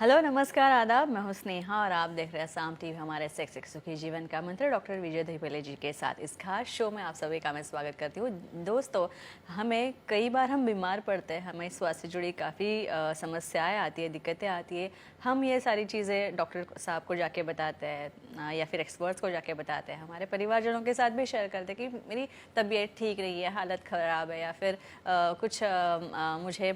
Hello नमस्कार आदाब, मैं हूं स्नेहा और आप देख रहे हैं साम टीवी। हमारे सेक्स एक सुखी जीवन का मंत्र डॉक्टर विजय दहीपले जी के साथ इस खास शो में आप सभी का मैं स्वागत करती हूँ। दोस्तों, हमें कई बार हम बीमार पड़ते हैं, हमें स्वास्थ्य से जुड़ी काफ़ी समस्याएं आती है, दिक्कतें आती है। हम ये सारी चीज़ें डॉक्टर साहब को जाके बताते हैं या फिर एक्सपर्ट्स को जाके बताते हैं, हमारे परिवारजनों के साथ भी शेयर करते हैं कि मेरी तबीयत ठीक नहीं है, हालत ख़राब है या फिर कुछ मुझे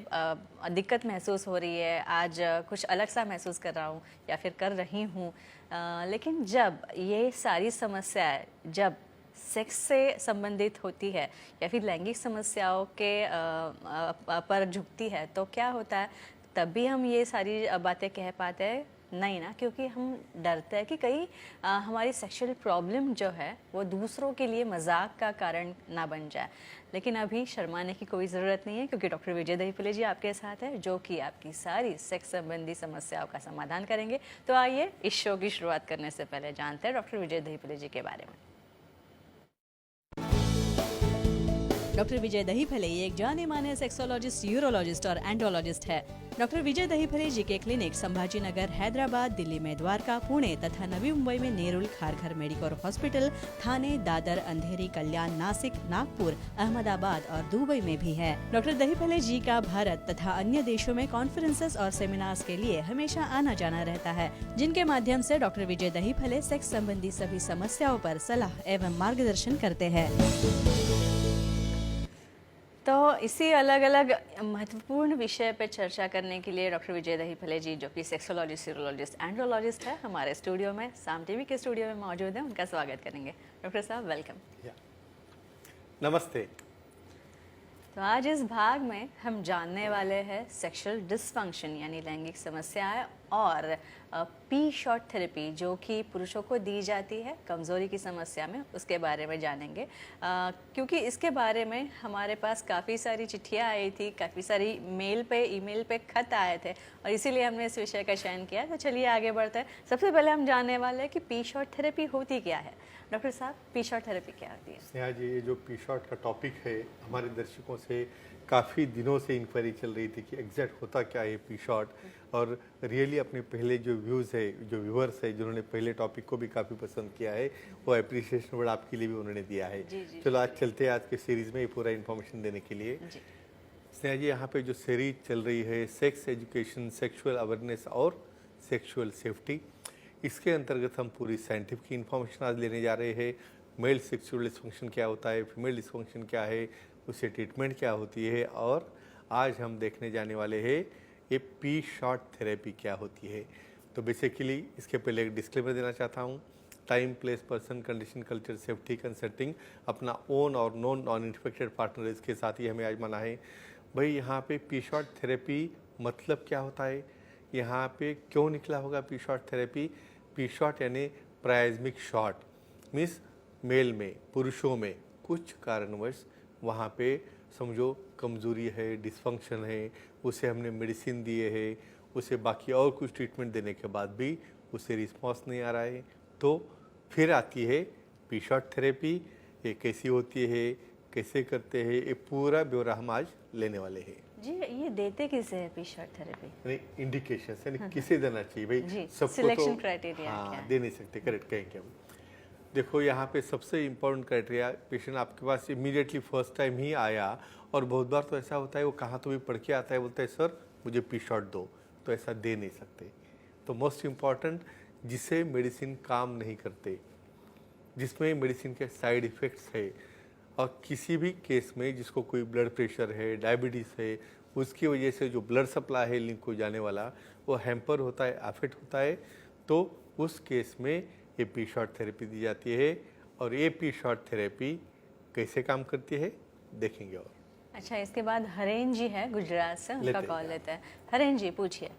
दिक्कत महसूस हो रही है, आज कुछ अलग सा महसूस कर रहा हूँ या फिर कर रही हूँ। लेकिन जब ये सारी समस्याएं जब सेक्स से संबंधित होती है या फिर लैंगिक समस्याओं के पर झुकती है तो क्या होता है, तब भी हम ये सारी बातें कह पाते हैं नहीं ना, क्योंकि हम डरते हैं कि कहीं हमारी सेक्सुअल प्रॉब्लम जो है वो दूसरों के लिए मजाक का कारण ना बन जाए। लेकिन अभी शर्माने की कोई ज़रूरत नहीं है, क्योंकि डॉक्टर विजय दहीपले जी आपके साथ है, जो कि आपकी सारी सेक्स संबंधी समस्याओं का समाधान करेंगे। तो आइए इस शो की शुरुआत करने से पहले जानते हैं डॉक्टर विजय दहीपले जी के बारे में। डॉक्टर विजय दहीपले एक जाने माने सेक्सोलॉजिस्ट, यूरोलॉजिस्ट और एंडोलॉजिस्ट है। डॉक्टर विजय दहीपले जी के क्लिनिक संभाजी नगर, हैदराबाद, दिल्ली में द्वारका, पुणे तथा नवी मुंबई में नेरुल, खारघर मेडिकोर हॉस्पिटल, थाने, दादर, अंधेरी, कल्याण, नासिक, नागपुर, अहमदाबाद और दुबई में भी है। डॉक्टर दहीपले जी का भारत तथा अन्य देशों में कॉन्फ्रेंसेस और सेमिनार्स के लिए हमेशा आना जाना रहता है, जिनके माध्यम से डॉक्टर विजय दहीपले सेक्स संबंधी सभी समस्याओं पर सलाह एवं मार्गदर्शन करते हैं। तो इसी अलग अलग महत्वपूर्ण विषय पर चर्चा करने के लिए डॉक्टर विजय दहीपले जी, जो कि सेक्सोलॉजिस्ट, यूरोलॉजिस्ट, एंड्रोलॉजिस्ट है, हमारे स्टूडियो में, साम टीवी के स्टूडियो में मौजूद है। उनका स्वागत करेंगे। डॉक्टर साहब, वेलकम। नमस्ते। तो आज इस भाग में हम जानने वाले हैं सेक्सुअल डिसफंक्शन यानी लैंगिक समस्याएं और पी शॉट थेरेपी जो कि पुरुषों को दी जाती है कमज़ोरी की समस्या में, उसके बारे में जानेंगे। क्योंकि इसके बारे में हमारे पास काफ़ी सारी चिट्ठियाँ आई थी, काफ़ी सारी मेल पे, ईमेल पे खत आए थे और इसीलिए हमने इस विषय का चयन किया। तो चलिए आगे बढ़ते हैं। सबसे पहले हम जानने वाले हैं कि पी शॉट थेरेपी होती क्या है। डॉक्टर साहब, पी शॉट थेरेपी क्या होती है? स्नेहा जी, ये जो पी शॉट का टॉपिक है, हमारे दर्शकों से काफ़ी दिनों से इंक्वायरी चल रही थी कि एग्जैक्ट होता क्या है पी शॉट, और रियली अपने पहले जो व्यूज़ है, जो व्यूअर्स है, जिन्होंने पहले टॉपिक को भी काफ़ी पसंद किया है, वो अप्रिसिएशन वर्ड आपके लिए भी उन्होंने दिया है। चलो आज चलते हैं आज के सीरीज़ में ये पूरा इन्फॉर्मेशन देने के लिए। स्नेहा जी, यहाँ पे जो सीरीज चल रही है सेक्स एजुकेशन, सेक्सुअल अवेयरनेस और सेक्सुअल सेफ्टी, इसके अंतर्गत हम पूरी साइंटिफिक इन्फॉर्मेशन आज लेने जा रहे हैं। मेल सेक्सुअल डिस्फंक्शन क्या होता है, फीमेल डिस्फंक्शन क्या है, उससे ट्रीटमेंट क्या होती है, और आज हम देखने जाने वाले हैं ये पी शॉट थेरेपी क्या होती है। तो बेसिकली इसके पहले एक डिस्क्लेमर देना चाहता हूँ। Time, place, person, condition, culture, safety, consulting अपना ओन और नॉन इन्फेक्टेड पार्टनर इसके साथ ही हमें आजमाना है। भाई यहाँ पे पी शॉट थेरेपी मतलब क्या होता है, यहाँ पे क्यों निकला होगा P shot therapy. P shot यानी प्राइज्मिक शॉट, मीन्स मेल में, पुरुषों में कुछ कारणवश वहाँ पे समझो कमज़ोरी है, डिसफंक्शन है, उसे हमने मेडिसिन दिए है, उसे बाकी और कुछ ट्रीटमेंट देने के बाद भी उसे रिस्पॉन्स नहीं आ रहा है, तो फिर आती है पी शॉट थेरेपी। ये कैसी होती है, कैसे करते हैं, ये पूरा ब्यौरा हम आज लेने वाले हैं। जी, ये देते किसे है पी शॉट थेरेपी? यानी इंडिकेशन यानी किसे देना चाहिए भाई, सबको सिलेक्शन तो क्राइटेरिया क्या है? दे नहीं सकते, करेक्ट कहेंगे हम। देखो यहाँ पे सबसे इम्पोर्टेंट क्राइटेरिया, पेशेंट आपके पास इमीडिएटली फर्स्ट टाइम ही आया, और बहुत बार तो ऐसा होता है वो कहाँ तो भी पढ़ के आता है, बोलता है सर मुझे पी शॉट दो, तो ऐसा दे नहीं सकते। तो मोस्ट इम्पॉर्टेंट, जिसे मेडिसिन काम नहीं करते, जिसमें मेडिसिन के साइड इफ़ेक्ट्स है, और किसी भी केस में जिसको कोई ब्लड प्रेशर है, डायबिटीज़ है, उसकी वजह से जो ब्लड सप्लाई है लिंक हो जाने वाला वो हैम्पर होता है, अफेक्ट होता है, तो उस केस में ये पी शॉट थेरेपी दी जाती है। और ये पी शॉट थेरेपी कैसे काम करती है देखेंगे। और अच्छा, इसके बाद हरेन जी है गुजरात से, उनका कॉल लेते हैं। हरेन जी, पूछिए।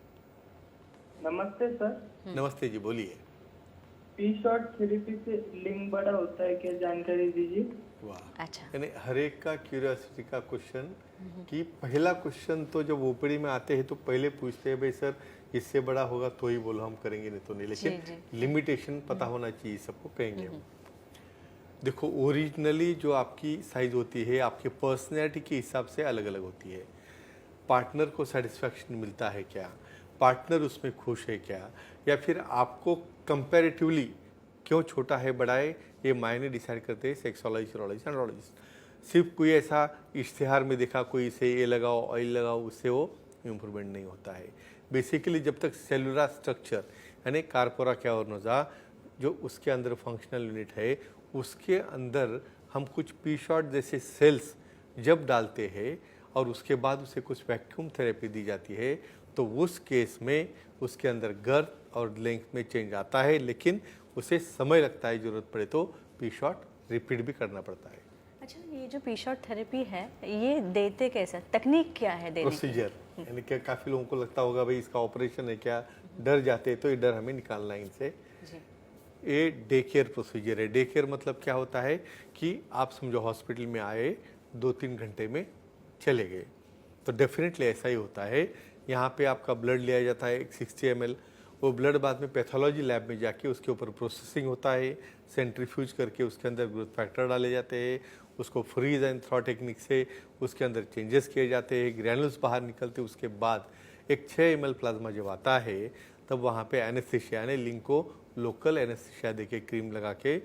नमस्ते सर। नमस्ते जी, बोलिए। पी शॉट थेरेपी से लिंग बड़ा होता है क्या, जानकारी दीजिए। वाह, अच्छा। यानी हर एक का क्यूरियोसिटी का क्वेश्चन, कि पहला क्वेश्चन तो जब ओपीडी में आते हैं तो पहले पूछते हैं भाई सर इससे बड़ा होगा तो ही बोलो, हम करेंगे नहीं तो नहीं, लेकिन लिमिटेशन पता होना चाहिए सबको, कहेंगे हम। देखो, ओरिजिनली जो आपकी साइज होती है आपके पर्सनैलिटी के हिसाब से अलग अलग होती है। पार्टनर को सेटिस्फैक्शन मिलता है क्या, पार्टनर उसमें खुश है क्या, या फिर आपको कंपैरेटिवली क्यों छोटा है बड़ा है, ये मायने डिसाइड करते हैं सेक्सोलॉजिस्ट, यूरोलॉजिस्ट, एंड्रोलॉजिस्ट। सिर्फ कोई ऐसा इश्तिहार में देखा कोई से ये लगाओ ऑयल लगाओ उससे वो इम्प्रूवमेंट नहीं होता है। बेसिकली जब तक सेलुलर स्ट्रक्चर यानी कार्पोरा कैवर्नोसा जो उसके अंदर फंक्शनल यूनिट है उसके अंदर हम कुछ पी शॉट जैसे सेल्स जब डालते हैं और उसके बाद उसे कुछ वैक्यूम थेरेपी दी जाती है तो उस केस में उसके अंदर गर्थ और लेंथ में चेंज आता है, लेकिन उसे समय लगता है, ज़रूरत पड़े तो पी शॉट रिपीट भी करना पड़ता है। अच्छा, ये जो पी शॉट थेरेपी है ये देते कैसे, तकनीक क्या है देने की? प्रोसीजर यानी कि काफ़ी लोगों को लगता होगा भाई इसका ऑपरेशन है क्या, डर जाते हैं, तो ये डर हमें निकालना है इनसे। जी। ये डे केयर प्रोसीजर है। डे केयर मतलब क्या होता है कि आप समझो हॉस्पिटल में आए 2-3 घंटे में चले गए, तो डेफिनेटली ऐसा ही होता है। यहाँ पे आपका ब्लड लिया जाता है 60 ml, वो ब्लड बाद में पैथोलॉजी लैब में जाके उसके ऊपर प्रोसेसिंग होता है, सेंट्रीफ्यूज करके उसके अंदर ग्रोथ फैक्टर डाले जाते हैं, उसको फ्रीज एंड थॉ टेक्निक से उसके अंदर चेंजेस किए जाते हैं, ग्रैनुल्स बाहर निकलते हैं। उसके बाद एक 6 ml प्लाज्मा जब आता है तब वहाँ पे एनेस्थीसिया यानी लिंक को लोकल एनेस्थीसिया देके क्रीम लगा के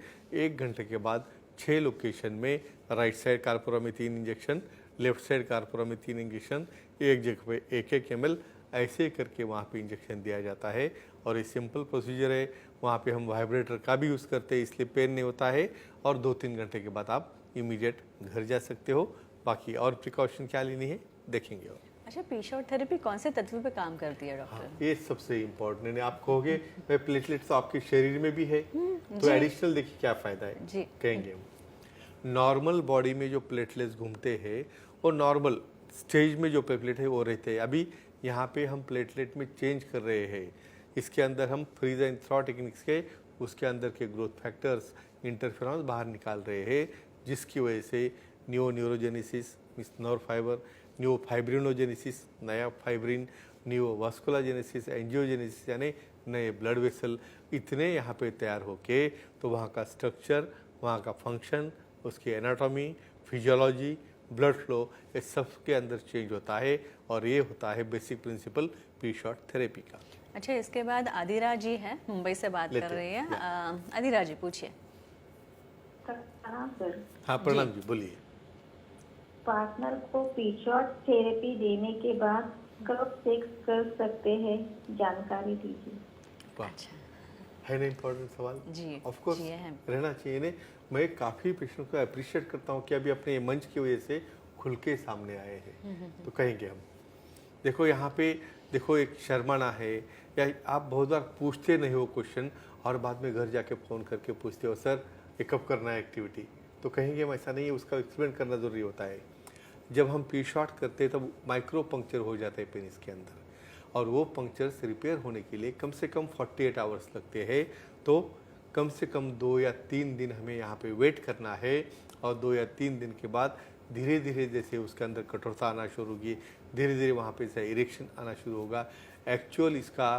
1 घंटे के बाद 6 लोकेशन में राइट साइड कार्पोरा में 3 इंजेक्शन, लेफ्ट साइड कार्पोरा में 3 इंजेक्शन, एक जगह पे 1-1 ml ऐसे करके वहाँ पे इंजेक्शन दिया जाता है। और ये सिंपल प्रोसीजर है। वहाँ पे हम वाइब्रेटर का भी यूज़ करते हैं इसलिए पेन नहीं होता है, और 2-3 घंटे के बाद आप इमीडिएट घर जा सकते हो। बाकी और प्रिकॉशन क्या लेनी है देखेंगे। और अच्छा, पी शॉट थेरेपी कौन से तत्व पे काम करती है डॉक्टर? हाँ, ये सबसे इम्पोर्टेंट है। आप कहोगे भाई प्लेटलेट्स तो आपके शरीर में भी है, तो एडिशनल देखिए क्या फ़ायदा है जी। कहेंगे हम। नॉर्मल बॉडी में जो प्लेटलेट्स घूमते हैं वो नॉर्मल स्टेज में जो प्लेटलेट है वो रहते हैं। अभी यहाँ पे हम प्लेटलेट में चेंज कर रहे हैं, इसके अंदर हम फ्रीज एंड थ्रॉ टेक्निक्स के उसके अंदर के ग्रोथ फैक्टर्स इंटरफेरॉन्स बाहर निकाल रहे हैं, जिसकी वजह से neurogenesis means nerve fibre, new fibrinogenesis नया फाइब्रिन, न्यू वास्कुलाजेनेसिस, एंजियोजेनेसिस यानी नए ब्लड वेसल इतने यहाँ पे तैयार होके तो वहाँ का स्ट्रक्चर, वहाँ का फंक्शन, उसकी एनाटॉमी, फिजियोलॉजी, ब्लड फ्लो, ये सब के अंदर चेंज होता है। और ये होता है basic principle P shot therapy का। अच्छा, इसके बाद आदिरा जी है, मुंबई से बात कर रही है। आदिरा जी पूछिए। हाँ सर, हाँ प्रणाम जी, बोलिए। पार्टनर को पीशॉट थेरेपी देने के बाद कब सेक्स कर सकते हैं, जानकारी दीजिए। वाह, अच्छा है ना इम्पोर्टेंट सवाल। जी, ऑफ कोर्स जी है। रहना चाहिए ने। मैं काफ़ी पेशेंट को अप्रिशिएट करता हूँ कि अभी अपने ये मंच की वजह से खुल के सामने आए हैं। तो कहेंगे हम देखो यहाँ पे देखो एक शर्माना है, या आप बहुत बार पूछते नहीं हो क्वेश्चन और बाद में घर जाके फ़ोन करके पूछते हो सर ये कब करना है एक्टिविटी, तो कहेंगे हम ऐसा नहीं है, उसका एक्सप्लेन करना ज़रूरी होता है। जब हम पी शॉट करते हैं तब माइक्रो पंक्चर हो जाता है पेनिस के अंदर, और वो पंक्चर्स रिपेयर होने के लिए कम से कम 48 आवर्स लगते हैं। तो कम से कम 2 या 3 दिन हमें यहाँ पे वेट करना है, और 2 या 3 दिन के बाद धीरे धीरे जैसे उसके अंदर कठोरता आना शुरू होगी, धीरे धीरे वहाँ पे से इरेक्शन आना शुरू होगा। एक्चुअल इसका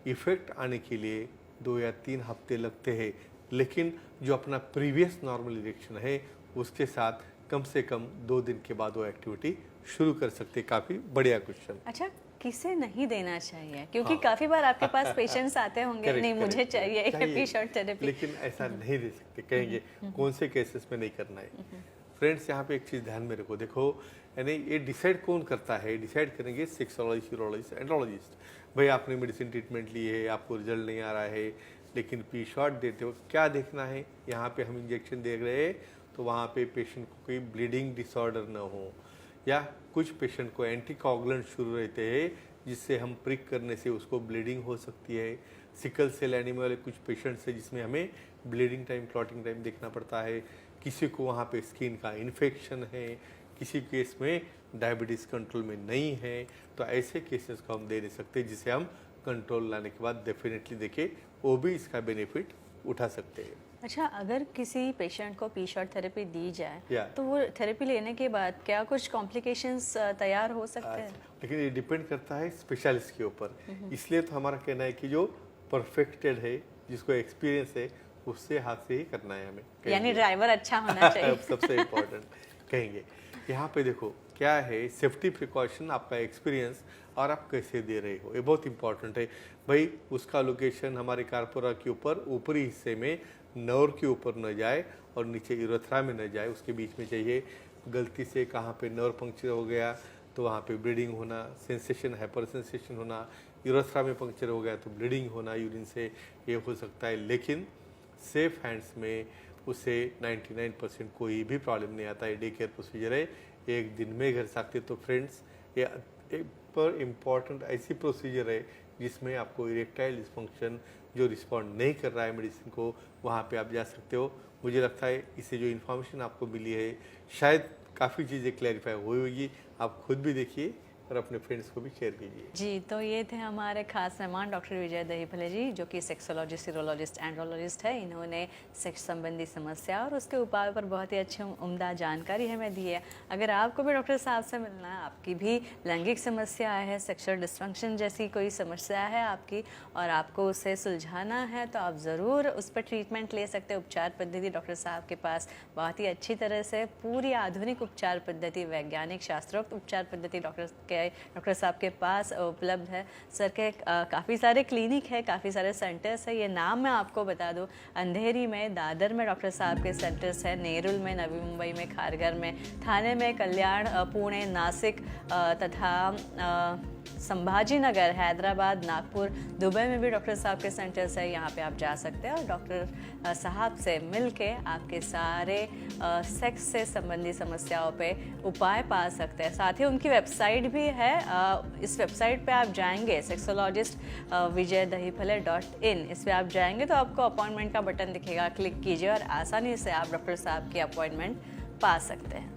इफेक्ट आने के लिए 2 या 3 हफ्ते लगते हैं, लेकिन जो अपना प्रीवियस नॉर्मल इरेक्शन है उसके साथ कम से कम 2 दिन के बाद वो एक्टिविटी शुरू कर सकते हैं। काफ़ी बढ़िया क्वेश्चन। अच्छा, किसे नहीं देना चाहिए, क्योंकि हाँ। काफी बार आपके पास पेशेंट्स आते होंगे, Correct, नहीं मुझे correct, चाहिए चाहिए। P shot therapy. लेकिन ऐसा नहीं दे सकते, कहेंगे कौन से केसेस में नहीं करना है। फ्रेंड्स यहाँ पे एक चीज़ ध्यान में रखो, देखो यानी ये डिसाइड कौन करता है, डिसाइड करेंगे सेक्सोलॉजिस्ट, यूरोलॉजिस्ट, एंड्रोलॉजिस्ट। भाई आपने मेडिसिन ट्रीटमेंट ली है, आपको रिजल्ट नहीं आ रहा है, लेकिन पी शॉट देते हो क्या देखना है, यहाँ पे हम इंजेक्शन दे रहे हैं तो वहाँ पे पेशेंट को कोई ब्लीडिंग डिसऑर्डर न हो, या कुछ पेशेंट को एंटीकोगुलेंट शुरू रहते हैं जिससे हम प्रिक करने से उसको ब्लीडिंग हो सकती है। सिकल सेल एनीमिया वाले कुछ पेशेंट्स हैं जिसमें हमें ब्लीडिंग टाइम, क्लॉटिंग टाइम देखना पड़ता है। किसी को वहाँ पे स्किन का इन्फेक्शन है, किसी केस में डायबिटीज़ कंट्रोल में नहीं है, तो ऐसे केसेस को हम दे नहीं सकते, जिसे हम कंट्रोल लाने के बाद डेफिनेटली देखें वो भी इसका बेनिफिट उठा सकते हैं। अच्छा, अगर किसी पेशेंट को पी शॉट थेरेपी दी जाए या। तो वो थेरेपी लेने के बाद क्या कुछ कॉम्प्लिकेशंस तैयार हो सकते हैं? लेकिन ये डिपेंड करता है स्पेशलिस्ट के ऊपर। इसलिए तो हमारा कहना है कि जो परफेक्टेड है, जिसको एक्सपीरियंस है, उससे हाथ से ही करना है हमें। यानी ड्राइवर अच्छा होना चाहिए। सबसे इम्पोर्टेंट कहेंगे। यहाँ पे देखो क्या है, सेफ्टी प्रिकॉशन, आपका एक्सपीरियंस और आप कैसे दे रहे हो, ये बहुत इंपॉर्टेंट है भाई। उसका लोकेशन हमारे कार्पोरा के ऊपर ऊपरी हिस्से में नर्व के ऊपर न जाए और नीचे यूरेथ्रा में न जाए, उसके बीच में चाहिए। गलती से कहाँ पे नर्व पंक्चर हो गया तो वहाँ पे ब्लीडिंग होना, सेंसेशन, हाइपर सेंसेशन होना, यूरेथ्रा में पंक्चर हो गया तो ब्लीडिंग होना यूरिन से, ये हो सकता है। लेकिन सेफ हैंड्स में उसे 99% कोई भी प्रॉब्लम नहीं आता है। डे केयर प्रोसीजर है, एक दिन में घर सकते। तो फ्रेंड्स, ये एक पर इम्पॉर्टेंट ऐसी प्रोसीजर है जिसमें आपको इरेक्टाइल डिस्फंक्शन जो रिस्पॉन्ड नहीं कर रहा है मेडिसिन को, वहाँ पे आप जा सकते हो। मुझे लगता है इससे जो इन्फॉर्मेशन आपको मिली है शायद काफ़ी चीज़ें क्लैरिफाई हुई होगी। आप खुद भी देखिए और अपने फ्रेंड्स को भी शेयर कीजिए। जी, तो ये थे हमारे खास मेहमान डॉक्टर विजय दहीफले जी, जो कि सेक्सोलॉजिस्ट, सीरोलॉजिस्ट, एंड्रोलॉजिस्ट है। इन्होंने सेक्स संबंधी समस्या और उसके उपाय पर बहुत ही अच्छी उम्दा जानकारी हमें दी है। अगर आपको भी डॉक्टर साहब से मिलना है, आपकी भी लैंगिक समस्या है, सेक्सुअल डिस्फंक्शन जैसी कोई समस्या है आपकी और आपको उसे सुलझाना है, तो आप ज़रूर उस पर ट्रीटमेंट ले सकते हैं। उपचार पद्धति डॉक्टर साहब के पास बहुत ही अच्छी तरह से पूरी आधुनिक उपचार पद्धति, वैज्ञानिक शास्त्रोक्त उपचार पद्धति डॉक्टर साहब के पास उपलब्ध है। सर के काफ़ी सारे क्लिनिक है, काफ़ी सारे सेंटर्स है। ये नाम मैं आपको बता दूं, अंधेरी में, दादर में डॉक्टर साहब के सेंटर्स है, नेरुल में, नवी मुंबई में, खारघर में, थाने में, कल्याण, पुणे, नासिक तथा संभाजी नगर, हैदराबाद, नागपुर, दुबई में भी डॉक्टर साहब के सेंटर्स है। यहाँ पे आप जा सकते हैं और डॉक्टर साहब से मिलके आपके सारे सेक्स से संबंधी समस्याओं पे उपाय पा सकते हैं। साथ ही उनकी वेबसाइट भी है। इस वेबसाइट पे आप जाएंगे, sexologist-vijay-dahipale.in, इस पर आप जाएंगे तो आपको अपॉइंटमेंट का बटन दिखेगा, क्लिक कीजिए और आसानी से आप डॉक्टर साहब की अपॉइंटमेंट पा सकते हैं।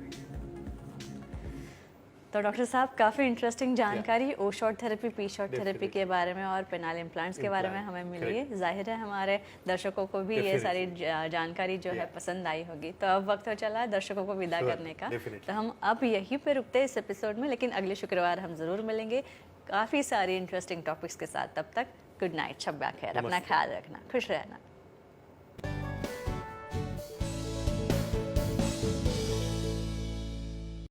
तो डॉक्टर साहब, काफ़ी इंटरेस्टिंग जानकारी O shot therapy, P shot therapy के बारे में और पेनाल इम्प्लांट्स के बारे में हमें मिली है। जाहिर है हमारे दर्शकों को भी ये सारी जानकारी जो है पसंद आई होगी। तो अब वक्त हो चला है दर्शकों को विदा करने का। तो हम अब यहीं पे रुकते हैं इस एपिसोड में, लेकिन अगले शुक्रवार हम ज़रूर मिलेंगे काफ़ी सारी इंटरेस्टिंग टॉपिक्स के साथ। तब तक गुड नाइट, शब खैर, अपना ख्याल रखना, खुश रहना।